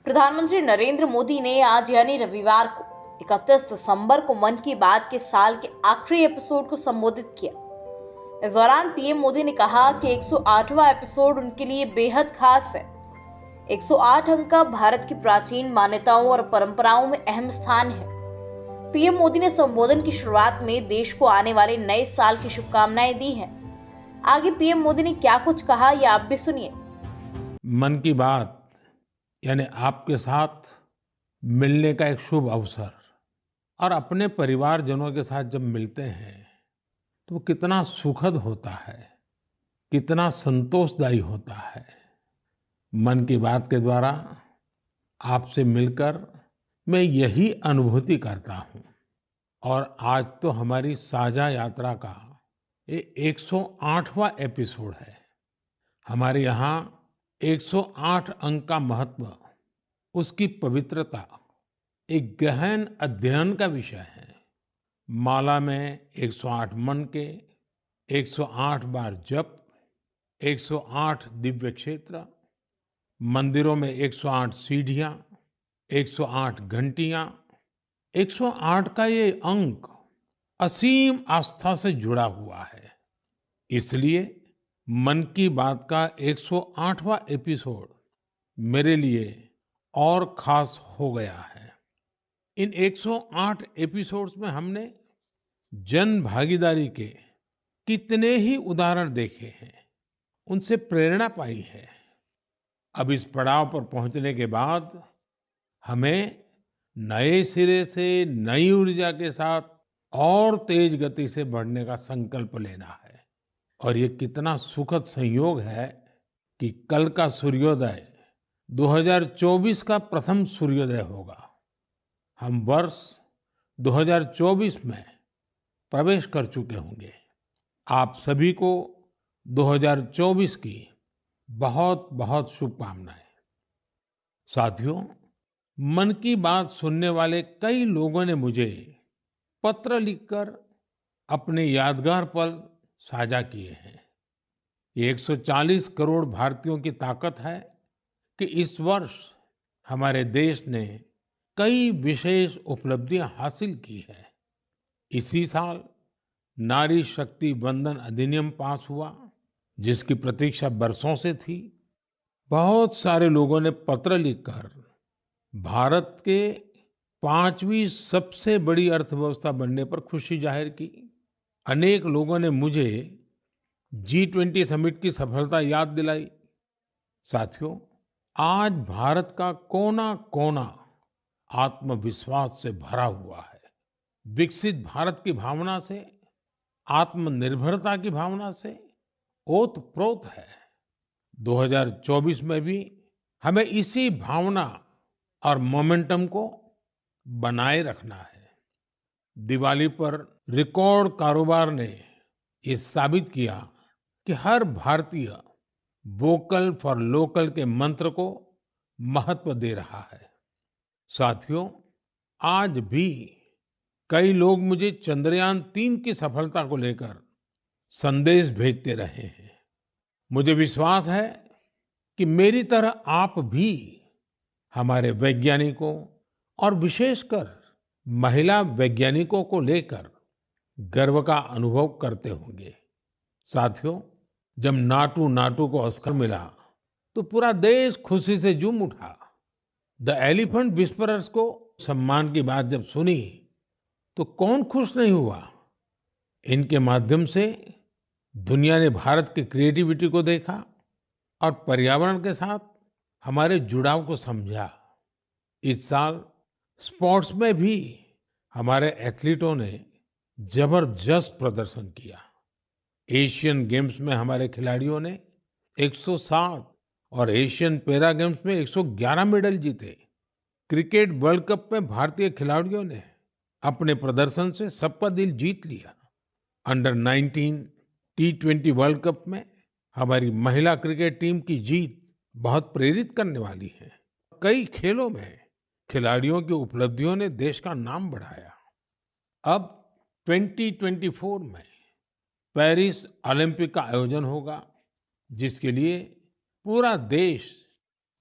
प्रधानमंत्री नरेंद्र मोदी ने आज यानी रविवार को 31 दिसंबर को मन की बात के साल के आखिरी एपिसोड को संबोधित किया। इस दौरान पीएम मोदी ने कहा कि 108वां एपिसोड उनके लिए बेहद खास है। 108 अंक का भारत की प्राचीन मान्यताओं और परंपराओं में अहम स्थान है। पीएम मोदी ने संबोधन की शुरुआत में देश को आने वाले नए साल की शुभकामनाएं दी हैं। आगे पीएम मोदी ने क्या कुछ कहा, ये आप भी सुनिए। मन की बात यानी आपके साथ मिलने का एक शुभ अवसर और अपने परिवारजनों के साथ जब मिलते हैं तो वो कितना सुखद होता है, कितना संतोषदायी होता है। मन की बात के द्वारा आपसे मिलकर मैं यही अनुभूति करता हूँ। और आज तो हमारी साझा यात्रा का ये 108वां एपिसोड है। हमारे यहाँ 108 अंक का महत्व, उसकी पवित्रता एक गहन अध्ययन का विषय है। माला में 108 मन के, 108 बार जप, 108 दिव्य क्षेत्र, मंदिरों में 108 सीढ़ियां, 108 घंटियां, 108 का ये अंक असीम आस्था से जुड़ा हुआ है। इसलिए मन की बात का 108वां एपिसोड मेरे लिए और खास हो गया है। इन 108 एपिसोड्स में हमने जन भागीदारी के कितने ही उदाहरण देखे हैं, उनसे प्रेरणा पाई है। अब इस पड़ाव पर पहुंचने के बाद हमें नए सिरे से नई ऊर्जा के साथ और तेज गति से बढ़ने का संकल्प लेना है। और ये कितना सुखद संयोग है कि कल का सूर्योदय 2024 का प्रथम सूर्योदय होगा। हम वर्ष 2024 में प्रवेश कर चुके होंगे। आप सभी को 2024 की बहुत बहुत शुभकामनाएं। साथियों, मन की बात सुनने वाले कई लोगों ने मुझे पत्र लिखकर अपने यादगार पल साझा किए हैं। ये 140 करोड़ भारतीयों की ताकत है कि इस वर्ष हमारे देश ने कई विशेष उपलब्धियां हासिल की है। इसी साल नारी शक्ति वंदन अधिनियम पास हुआ, जिसकी प्रतीक्षा बरसों से थी। बहुत सारे लोगों ने पत्र लिखकर भारत के 5वीं सबसे बड़ी अर्थव्यवस्था बनने पर खुशी जाहिर की। अनेक लोगों ने मुझे G20 समिट की सफलता याद दिलाई। साथियों, आज भारत का कोना कोना आत्मविश्वास से भरा हुआ है। विकसित भारत की भावना से, आत्मनिर्भरता की भावना से ओतप्रोत है। 2024 में भी हमें इसी भावना और मोमेंटम को बनाए रखना है। दिवाली पर रिकॉर्ड कारोबार ने ये साबित किया कि हर भारतीय वोकल फॉर लोकल के मंत्र को महत्व दे रहा है। साथियों, आज भी कई लोग मुझे चंद्रयान-3 की सफलता को लेकर संदेश भेजते रहे हैं। मुझे विश्वास है कि मेरी तरह आप भी हमारे वैज्ञानिकों और विशेषकर महिला वैज्ञानिकों को लेकर गर्व का अनुभव करते होंगे। साथियों, जब नाटू नाटू को ऑस्कर मिला तो पूरा देश खुशी से झूम उठा। द एलिफेंट विस्परर्स को सम्मान की बात जब सुनी तो कौन खुश नहीं हुआ। इनके माध्यम से दुनिया ने भारत की क्रिएटिविटी को देखा और पर्यावरण के साथ हमारे जुड़ाव को समझा। इस साल स्पोर्ट्स में भी हमारे एथलीटों ने जबरदस्त प्रदर्शन किया। एशियन गेम्स में हमारे खिलाड़ियों ने 107 और एशियन पैरा गेम्स में 111 मेडल जीते। क्रिकेट वर्ल्ड कप में भारतीय खिलाड़ियों ने अपने प्रदर्शन से सबका दिल जीत लिया। अंडर 19 T20 वर्ल्ड कप में हमारी महिला क्रिकेट टीम की जीत बहुत प्रेरित करने वाली है। कई खेलों में खिलाड़ियों की उपलब्धियों ने देश का नाम बढ़ाया। अब 2024 में पेरिस ओलंपिक का आयोजन होगा, जिसके लिए पूरा देश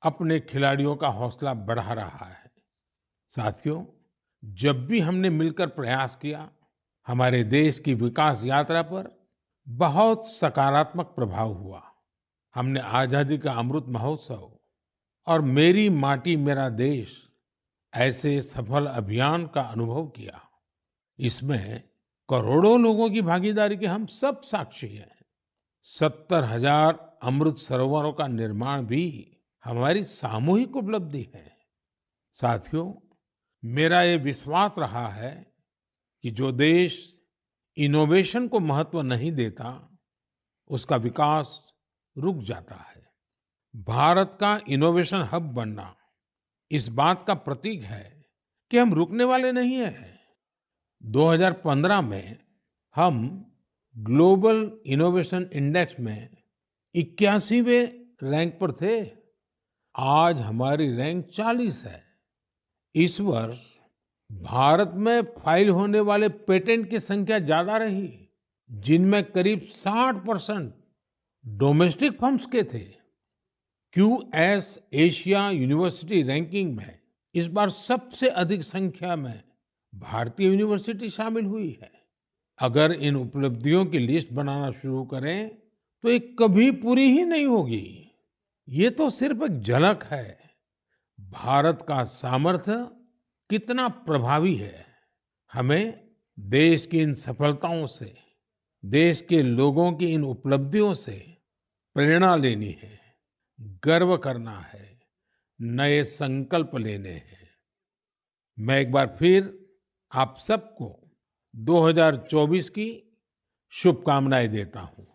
अपने खिलाड़ियों का हौसला बढ़ा रहा है। साथियों, जब भी हमने मिलकर प्रयास किया, हमारे देश की विकास यात्रा पर बहुत सकारात्मक प्रभाव हुआ। हमने आजादी का अमृत महोत्सव और मेरी माटी मेरा देश ऐसे सफल अभियान का अनुभव किया। इसमें करोड़ों लोगों की भागीदारी के हम सब साक्षी हैं। 70,000 अमृत सरोवरों का निर्माण भी हमारी सामूहिक उपलब्धि है। साथियों, मेरा ये विश्वास रहा है कि जो देश इनोवेशन को महत्व नहीं देता, उसका विकास रुक जाता है। भारत का इनोवेशन हब बनना इस बात का प्रतीक है कि हम रुकने वाले नहीं हैं। 2015 में हम ग्लोबल इनोवेशन इंडेक्स में 81वें रैंक पर थे। आज हमारी रैंक 40 है। इस वर्ष भारत में फाइल होने वाले पेटेंट की संख्या ज्यादा रही, जिनमें करीब 60% डोमेस्टिक फर्म्स के थे। क्यूएस एशिया यूनिवर्सिटी रैंकिंग में इस बार सबसे अधिक संख्या में भारतीय यूनिवर्सिटी शामिल हुई है। अगर इन उपलब्धियों की लिस्ट बनाना शुरू करें तो ये कभी पूरी ही नहीं होगी। ये तो सिर्फ एक झलक है। भारत का सामर्थ्य कितना प्रभावी है। हमें देश की इन सफलताओं से, देश के लोगों की इन उपलब्धियों से प्रेरणा लेनी है, गर्व करना है, नए संकल्प लेने हैं। मैं एक बार फिर आप सबको 2024 की शुभकामनाएं देता हूं।